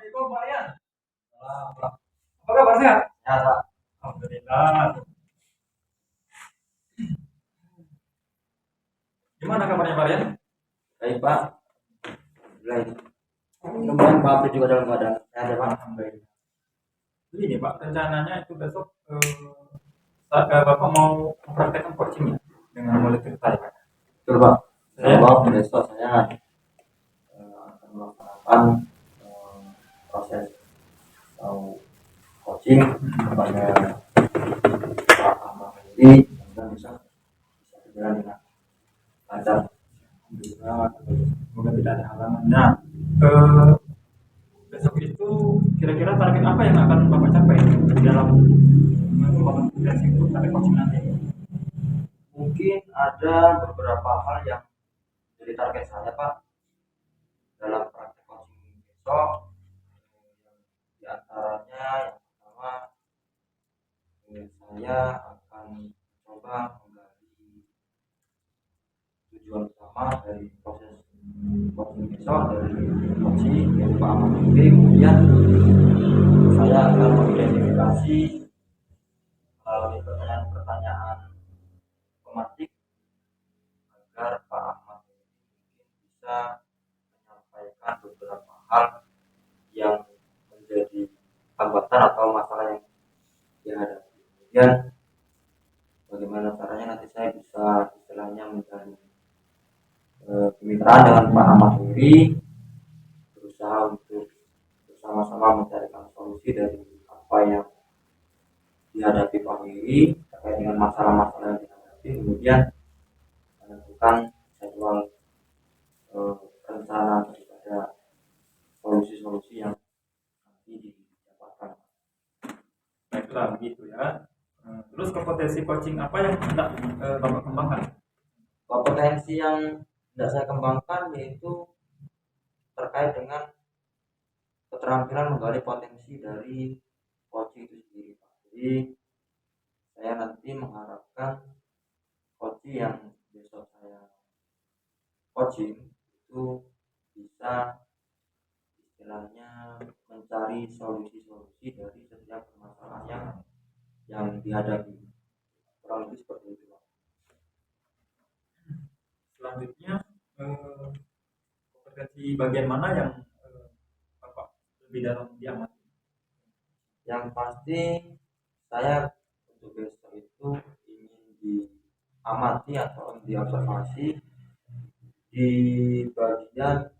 Assalamualaikum Pak Rian. Apa kabar sehat? Ya, Pak. Alhamdulillah. Gimana kabarnya Pak Rian? Baik, Pak. Baik. Kemudian Pak Abri juga dalam keadaan sehat ya, Pak. Alhamdulillah. Ini Pak, rencananya itu besok Bapak mau mempraktekkan coaching ya dengan murid saya. Betul, Pak. Saya Bahwa besok saya akan melaksanakan proses atau coaching kepada Pak Ahmad ini, dan bisa berjalan dengan lancar. Alhamdulillah. Semoga tidak ada halangan. Nah, besok itu kira-kira target apa yang akan Bapak capai di dalam membangun kompetensi itu target coaching nanti? Mungkin ada beberapa hal yang jadi target saya, Pak, dalam praktek coaching besok. Di antaranya yang pertama, saya akan coba menggali tujuan utama dari proses coaching besok, dari coaching yang Pak Ahmad ini. Kemudian saya akan mengidentifikasi melalui pertanyaan-pertanyaan otomatik agar Pak Ahmad ini bisa menyampaikan beberapa hal yang menjadi hambatan atau masalah yang dihadapi. Kemudian bagaimana caranya nanti saya bisa istilahnya menjalin kemitraan dengan Pak Ahmad Wiri, berusaha untuk bersama-sama mencarikan solusi dari apa yang dihadapi Pak Wiri terkait dengan masalah-masalah yang dihadapi, kemudian menentukan jadwal rencana daripada solusi-solusi yang nanti didapatkan. Baiklah begitu ya. Terus kompetensi coaching apa yang hendak Bapak kembangkan? Kompetensi yang tidak saya kembangkan yaitu terkait dengan keterampilan menggali potensi dari coaching itu sendiri, Pak. Jadi saya nanti mengharapkan coaching yang besok saya coaching itu bisa istilahnya mencari solusi-solusi dari setiap permasalahan yang dihadapi. Kurang lebih seperti itu, Pak. Selanjutnya kompetensi bagian mana yang Bapak lebih dalam diamati? Yang pasti saya untuk besok itu ingin diamati atau diobservasi di bagian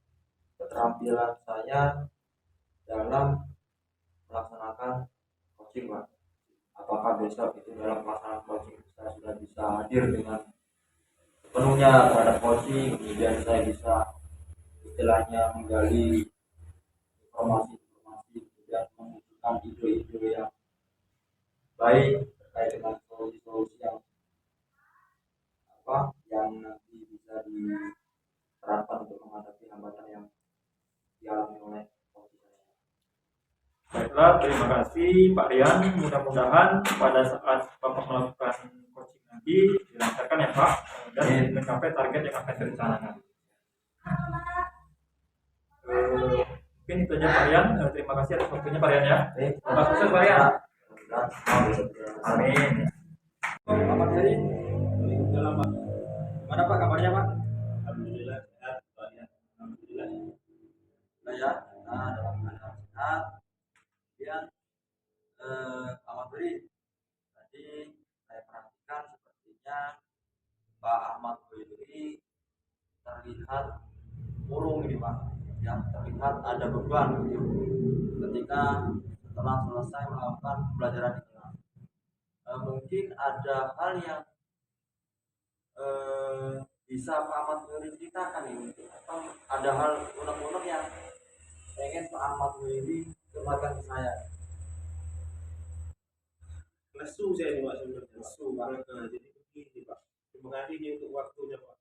keterampilan saya dalam melaksanakan coaching, Pak. Apakah besok itu dalam pelaksanaan coaching saya sudah bisa hadir dengan penuhnya terhadap coaching, kemudian saya bisa istilahnya menggali informasi-informasi, kemudian menunjukkan ide-ide yang baik terkait dengan solusi-solusi yang nanti bisa diterapkan untuk menghadapi hambatan yang dialami oleh coaching. Baiklah, terima kasih Pak Rian. Mudah-mudahan pada saat Bapak melakukan coaching nanti dilancarkan ya Pak dan mencapai target yang akan direncanakan. Mungkin itu aja Pak Rian. Terima kasih atas waktunya Pak Rian ya. Selamat sukses Pak Rian. Amin. Selamat hari. Waalaikumsalam Pak. Gimana Pak kabarnya Pak? Alhamdulillah sehat, Pak ya. Alhamdulillah. Saya dalam keadaan sehat. Kemudian Ahmad Beri tadi saya perhatikan sepertinya Pak Ahmad Beri terlihat murung ini Pak, yang terlihat ada beban gitu ketika setelah selesai melakukan pembelajaran di kelas. Mungkin ada hal yang bisa Pak Ahmad Beri ceritakan ini, atau ada hal unek-unek yang pengen Pak Ahmad Beri kembangkan ke saya. Lesu saya ini Pak sebenarnya. Lesu, Pak. Nah, jadi begini Pak. Terima kasih ini untuk waktunya Pak.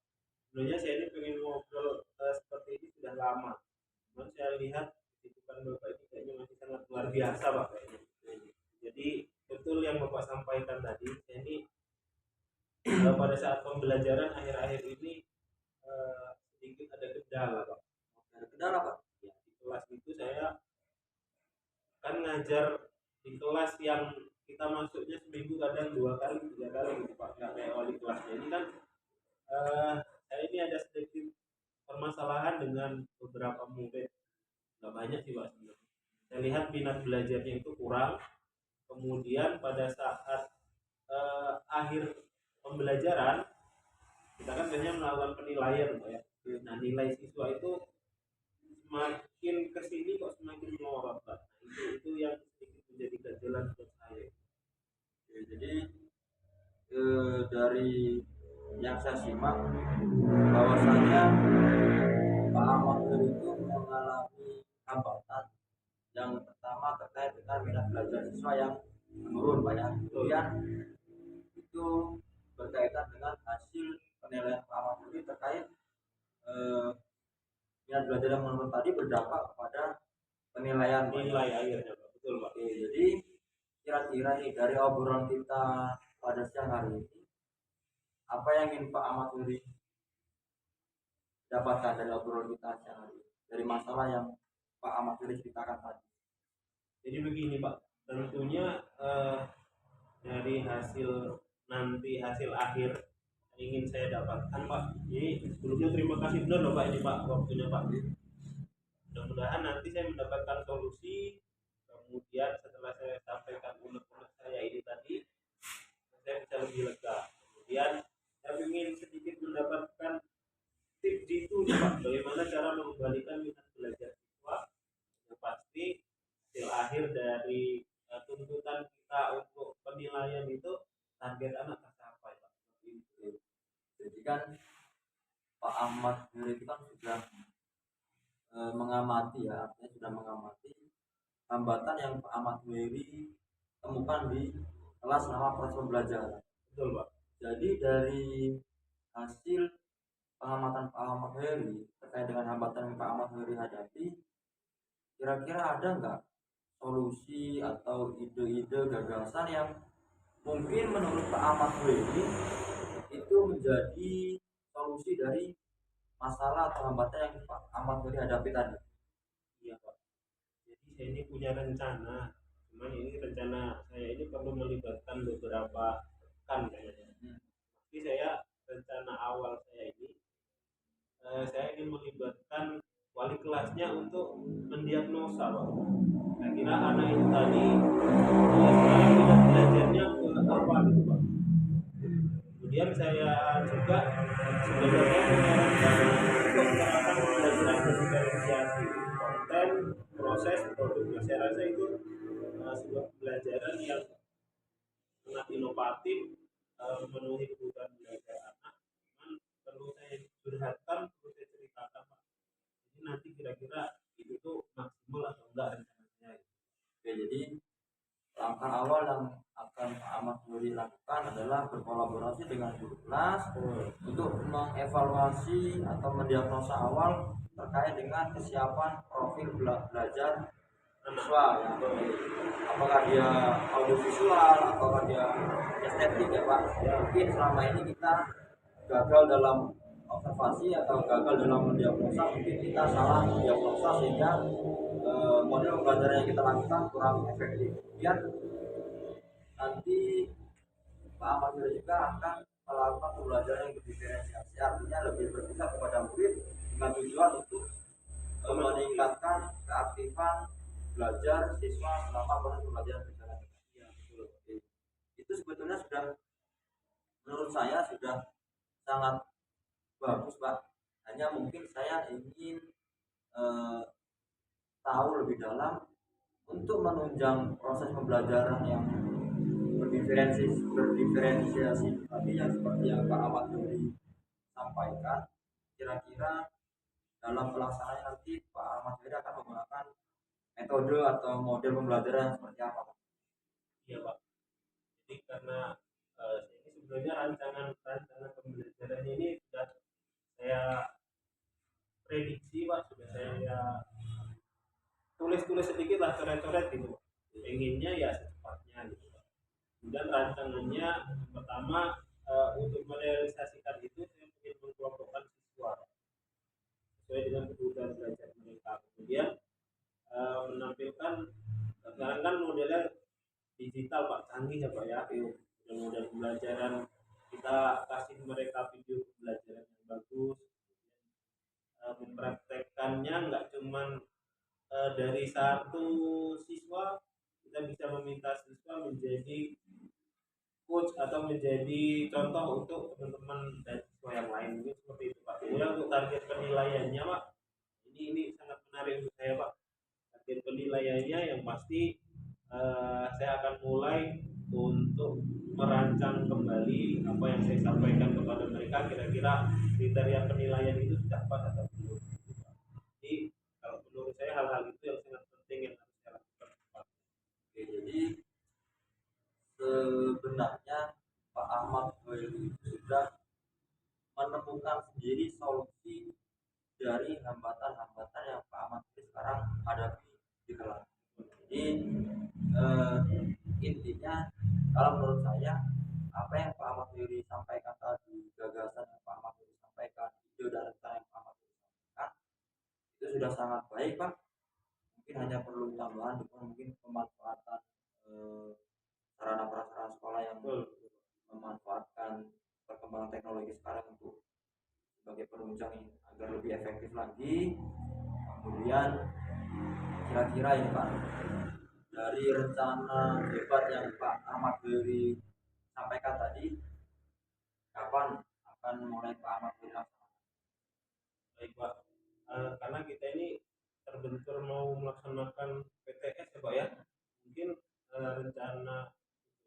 Sebenarnya saya ini pengen ngobrol seperti ini sudah lama. Cuman saya lihat kesibukan Bapak ini kayaknya masih sangat luar biasa Pak kayaknya. Jadi betul yang Bapak sampaikan tadi, saya ini pada saat pembelajaran akhir-akhir ini sedikit ada kendala Pak. Ada kendala Pak? Ya, di kelas itu saya kan ngajar di kelas yang kita masuknya seminggu kadang 2 kali 3 kali gitu Pak, nggak kayak wali kelas. Jadi kan saya ini ada sedikit permasalahan dengan beberapa murid, nggak banyak sih Pak sebenarnya. Saya lihat minat belajarnya itu kurang, kemudian pada saat akhir pembelajaran kita kan biasanya melakukan penilaian Pak ya. Nah nilai siswa itu semakin kesini kok semakin melorot Pak. Nah, itu yang sedikit menjadi ganjalan buat saya. Oke, jadi dari yang saya simak bahwasanya Pak Ahmad Doli itu mengalami hambatan yang pertama terkait dengan minat belajar siswa yang menurun Pak ya. Kemudian itu berkaitan dengan hasil penilaian Pak Ahmad Doli terkait minat belajar yang menurun tadi berdampak kepada penilaian Pak ya. Nilai akhirnya Pak, betul Pak. Oke, jadi kira-kira nih dari obrolan kita pada siang hari ini, apa yang ingin Pak Ahmad Doli dapatkan dari obrolan kita siang hari ini, dari masalah yang Pak Ahmad Doli ceritakan tadi? Jadi begini Pak, tentunya dari nanti hasil akhir yang ingin saya dapatkan Pak. Jadi sebelumnya terima kasih benar loh Pak ini Pak waktunya Pak. Mudah-mudahan nanti saya mendapatkan solusi. Kemudian setelah saya sampaikan unek-unek saya ini tadi, saya bisa lebih lega. Kemudian saya ingin sedikit mendapatkan tips itu Pak, bagaimana cara mengembalikan minat belajar siswa. Yang pasti hasil akhir dari tuntutan kita untuk penilaian itu target anak tercapai Pak. Jadi kan Pak Ahmad Doli itu kan sudah mengamati ya, artinya sudah mengamati hambatan yang Pak Ahmad Doli temukan di kelas selama proses pembelajaran. Betul Pak. Jadi dari hasil pengamatan Pak Ahmad Doli terkait dengan hambatan yang Pak Ahmad Doli hadapi, kira-kira ada nggak solusi atau ide-ide gagasan yang mungkin menurut Pak Ahmad Doli itu menjadi solusi dari masalah atau hambatan yang Pak Ahmad Doli hadapi tadi? Iya Pak. Jadi saya ini punya rencana, cuman ini rencana saya ini perlu melibatkan beberapa rekan kayaknya. Tapi saya rencana awal saya ini saya ingin melibatkan wali kelasnya untuk mendiagnosa Pak. Kira-kira anak itu tadi sebenarnya minat belajarnya ke apa gitu Pak. Kemudian saya juga sebenarnya menyarankan untuk melakukan pembelajaran diferensiasi konten, proses, produk. Saya rasa itu sebuah pembelajaran yang sangat inovatif, memenuhi kebutuhan belajar anak. Cuman perlu saya curhatkan, perlu saya ceritakan Pak. Jadi nanti kira-kira itu tuh maksimal atau enggak rencananya. Oke, jadi langkah awal yang akan Pak Ahmad Doli lakukan adalah berkolaborasi dengan guru kelas untuk mengevaluasi atau mendiagnosa awal terkait dengan kesiapan profil belajar siswa ya. Apakah dia audiovisual, apakah dia estetik ya Pak. Mungkin selama ini kita gagal dalam observasi atau gagal dalam mendiagnosa, mungkin kita salah mendiagnosa sehingga model pembelajaran yang kita lakukan kurang efektif. Kemudian nanti Pak Ahmad Doli juga akan melakukan pembelajaran yang berdiferensiasi, artinya lebih berpihak kepada murid dengan tujuan untuk meningkatkan keaktifan belajar siswa selama proses pembelajaran berjalan. Ya, betul. Itu sebetulnya sudah, menurut saya sudah sangat bagus Pak. Hanya mungkin saya ingin tahu lebih dalam untuk menunjang proses pembelajaran yang berdiferensiasi tadi yang seperti yang Pak Ahmad Doli sampaikan. Kira-kira dalam pelaksanaan nanti Pak Ahmad Doli akan menggunakan metode atau model pembelajaran seperti apa Pak? Iya Pak. Jadi karena ini sebenarnya rancangan pembelajaran ini sudah saya prediksi Pak, sudah saya tulis sedikit lah, coret-coret gitu Pak. Pengennya ya secepatnya gitu Pak. Kemudian rancangannya pertama untuk merealisasikan itu saya ingin mengkelompokkan siswa sesuai dengan kebutuhan belajar mereka. Kemudian menampilkan Mudah-mudahan pembelajaran kita kasih mereka video pembelajaran yang bagus, mempraktekkannya nggak cuman dari satu siswa, kita bisa meminta siswa menjadi coach atau menjadi contoh untuk teman-teman dan siswa yang lain. Mungkin seperti itu Pak. Kemudian untuk target penilaiannya Pak, ini sangat menarik untuk saya Pak. Target penilaiannya yang pasti saya akan mulai untuk merancang kembali apa yang saya sampaikan kepada mereka, kira-kira kriteria penilaian itu sudah pas atau belum. Jadi kalau menurut saya hal-hal itu yang sangat penting yang harus saya lakukan. Oke, jadi sebenarnya Pak Ahmad Khairi itu sudah menemukan sendiri solusi dari hambatan-hambatan yang Pak Ahmad Khairi sekarang hadapi di kelas. Jadi intinya kalau menurut saya apa yang Pak Ahmad Khairi sampaikan tadi, gagasan yang Pak Ahmad Khairi sampaikan, ide dan rencana yang Pak Ahmad Khairi sampaikan itu sudah sangat baik Pak. Mungkin hanya perlu tambahan mungkin pemanfaatan sarana prasarana sekolah yang memanfaatkan perkembangan teknologi sekarang untuk sebagai penunjang agar lebih efektif lagi. Kemudian kira-kira ini Pak, dari rencana debat yang Pak Ahmad Khairi sampaikan tadi, kapan akan mulai Pak Ahmad Khairi laksanakan? Baik Pak, karena kita ini terbentur mau melaksanakan PTS ya Pak ya, mungkin rencana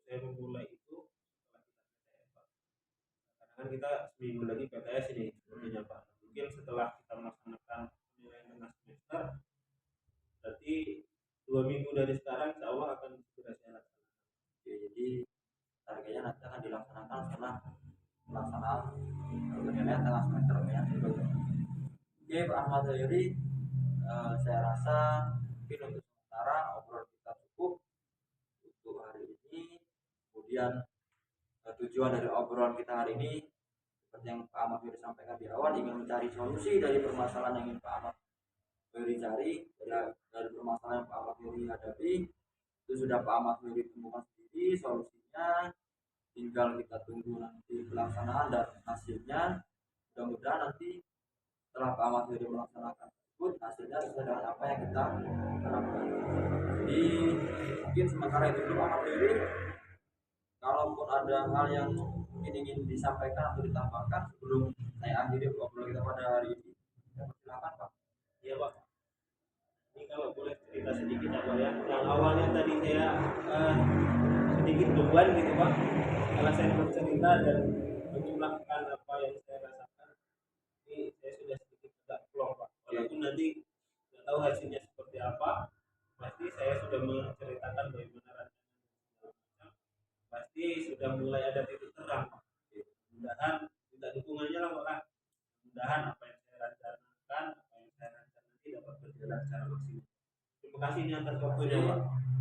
saya memulai itu setelah kita PTS Pak. Karena kan kita seminggu lagi PTS ini sepertinya Pak. Mungkin setelah kita melaksanakan penilaian tengah semester, berarti 2 minggu dari sekarang insya Allah akan segera saya laksanakan. Oke, jadi targetnya nanti akan dilaksanakan setelah pelaksanaan penilaian tengah semester ya. Oke Pak Ahmad Khairi, saya rasa mungkin untuk sementara obrolan kita cukup untuk hari ini. Kemudian tujuan dari obrolan kita hari ini seperti yang Pak Ahmad Khairi sampaikan di awal, ingin mencari solusi dari permasalahan yang ingin Pak Ahmad Khairi cari, dari permasalahan yang Pak Ahmad Khairi hadapi itu sudah Pak Ahmad Khairi temukan sendiri solusinya, tinggal kita tunggu nanti pelaksanaan dan hasilnya. Mudah-mudahan nanti setelah Pak Ahmad Khairi melaksanakan tersebut, hasilnya sesuai dengan apa yang kita harapkan. Jadi mungkin sementara itu dulu Pak Ahmad Khairi. Kalaupun ada hal yang ingin disampaikan atau ditambahkan sebelum saya akhiri obrolan kita pada hari ini, ya silakan Pak. Iya Pak. Ini kalau boleh cerita sedikit apa ya, yang awalnya tadi saya sedikit beban gitu Pak, karena saya bercerita dan menjumlahkan apa yang saya rasakan, ini saya sudah sedikit agak plong Pak. Walaupun nanti nggak tahu hasilnya seperti apa, pasti saya sudah menceritakan bagaimana rancangan, pasti sudah mulai ada titik terang Pak. Mudah-mudahan minta dukungannya lah Pak. Mudah-mudahan apa yang saya rencanakan, apa yang saya rancang nanti dapat berjalan secara maksimal. Terima kasih ini atas waktunya Pak.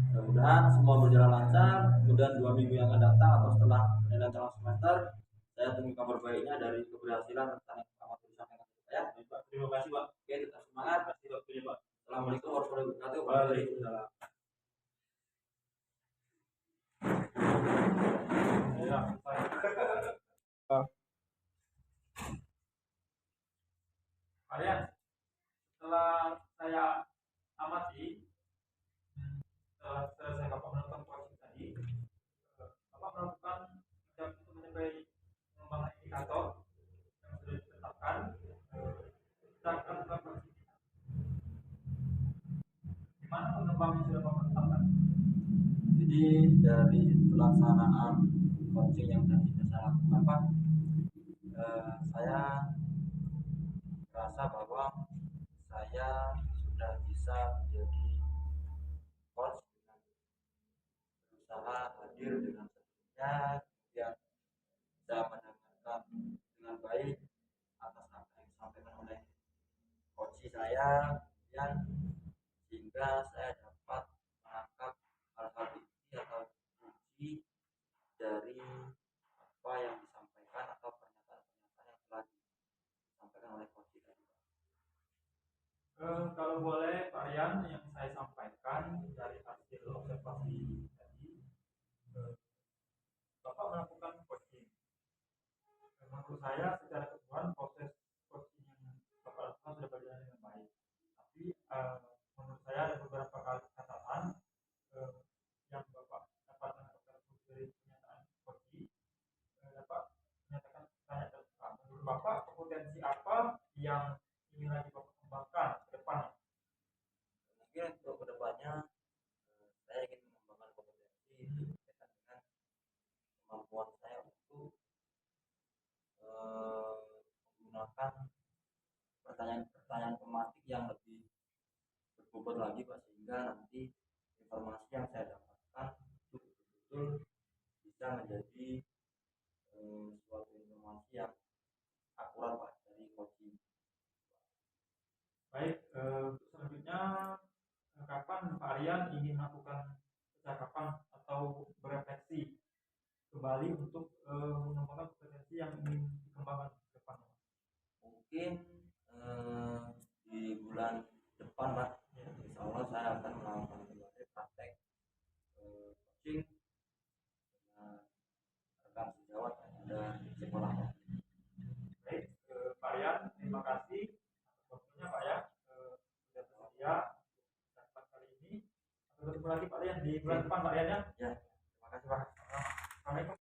Mudah-mudahan semua berjalan lancar. Kemudian 2 minggu yang akan datang atau setelah penilaian tengah semester, saya tunggu kabar baiknya dari keberhasilan rencana yang Pak Ahmad Khairi sampaikan ya. Baik, Pak. Terima kasih Pak. Oke, tetap semangat. Terima kasih waktunya Pak. Assalamualaikum warahmatullahi wabarakatuh. Waalaikumsalam. Ya, kalian setelah saya amati, setelah selesai Bapak menonton coaching tadi, Bapak melakukan ada untuk mencapai pengembangan indikator yang sudah ditetapkan berdasarkan coaching. Di mana pengembangan sudah Bapak tetapkan? Jadi dari pelaksanaan coaching yang tadi saya lakukan Pak, saya merasa bahwa saya sudah bisa menjadi coach dengan berusaha hadir dengan sendirinya, kemudian bisa mendengarkan dengan baik atas apa yang disampaikan oleh coach saya, kemudian sehingga saya dapat menangkap hal-hal inti atau kunci dari apa yang disampaikan atau pernyataan-pernyataan yang telah disampaikan oleh coach tadi. Kalau boleh Pak Rian, yang saya sampaikan dari hasil observasi tadi, menurut saya secara keseluruhan proses coaching yang Bapak lakukan sudah berjalan dengan baik. Tapi menurut saya ada beberapa kali catatan yang Bapak dapat mendapatkan dari pernyataan coaching. Dapat menyatakan tanya terbuka. Menurut Bapak kompetensi apa yang ingin lagi Bapak kembangkan ke depan? Mungkin untuk kedepannya saya ingin mengembangkan kompetensi itu berkaitan dengan kemampuan saya untuk menggunakan pertanyaan-pertanyaan tematik yang lebih berbobot lagi Pak, sehingga nanti informasi yang saya dapatkan itu betul-betul bisa menjadi suatu informasi yang akurat Pak dari coaching. Baik, untuk selanjutnya kapan Pak Aryan ingin melakukan percakapan atau berefleksi kembali untuk mengembangkan kompetensi yang ingin dikembangkan ke depan? Mungkin di bulan depan Pak, Ya. insya Allah saya akan melakukan kembali praktek coaching dengan rekan sejawat yang ada di sekolah Pak. Baik, Pak Aryan, terima kasih atas waktunya Pak ya, sudah bersedia untuk dapat kali ini. Sampai ketemu lagi Pak Aryan di bulan depan Pak Aryan ya. Ya, terima kasih Pak. Assalamualaikum.